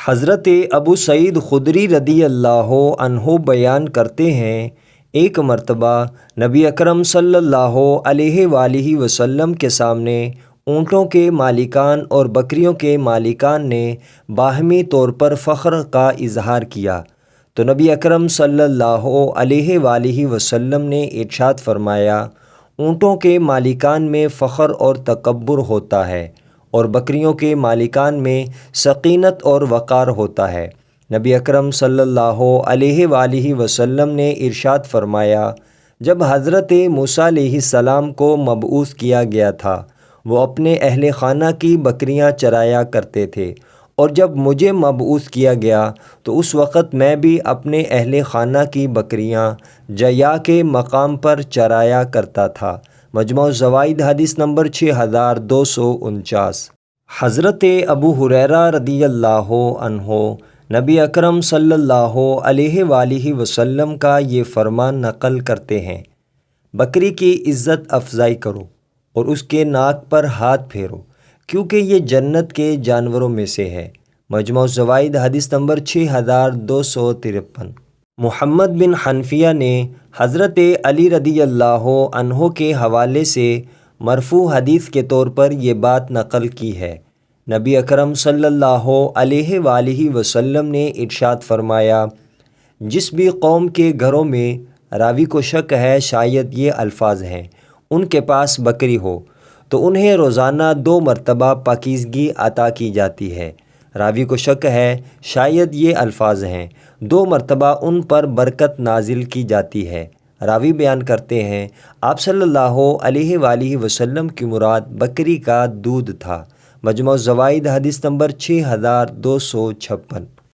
حضرت ابو سعید خدری رضی اللہ عنہ بیان کرتے ہیں، ایک مرتبہ نبی اکرم صلی اللہ علیہ وآلہ وسلم کے سامنے اونٹوں کے مالکان اور بکریوں کے مالکان نے باہمی طور پر فخر کا اظہار کیا، تو نبی اکرم صلی اللہ علیہ وآلہ وسلم نے ارشاد فرمایا، اونٹوں کے مالکان میں فخر اور تکبر ہوتا ہے اور بکریوں کے مالکان میں سکینت اور وقار ہوتا ہے۔ نبی اکرم صلی اللہ علیہ وآلہ وسلم نے ارشاد فرمایا، جب حضرت موسیٰ علیہ السلام کو مبعوث کیا گیا تھا، وہ اپنے اہل خانہ کی بکریاں چرایا کرتے تھے، اور جب مجھے مبعوث کیا گیا تو اس وقت میں بھی اپنے اہل خانہ کی بکریاں جیا کے مقام پر چرایا کرتا تھا۔ مجموع الزوائد حدیث نمبر 6249۔ حضرت ابو ہریرہ رضی اللہ عنہ نبی اکرم صلی اللہ علیہ وآلہ وسلم کا یہ فرمان نقل کرتے ہیں، بکری کی عزت افزائی کرو اور اس کے ناک پر ہاتھ پھیرو، کیونکہ یہ جنت کے جانوروں میں سے ہے۔ مجموع الزوائد حدیث نمبر 6253۔ محمد بن حنفیہ نے حضرت علی رضی اللہ عنہ کے حوالے سے مرفوع حدیث کے طور پر یہ بات نقل کی ہے، نبی اکرم صلی اللہ علیہ وآلہ وسلم نے ارشاد فرمایا، جس بھی قوم کے گھروں میں راوی کو شک ہے شاید یہ الفاظ ہیں، ان کے پاس بکری ہو تو انہیں روزانہ 2 مرتبہ پاکیزگی عطا کی جاتی ہے۔ راوی کو شک ہے شاید یہ الفاظ ہیں، 2 مرتبہ ان پر برکت نازل کی جاتی ہے۔ راوی بیان کرتے ہیں، آپ صلی اللہ علیہ وآلہ وسلم کی مراد بکری کا دودھ تھا۔ مجموع الزوائد حدیث نمبر 6256۔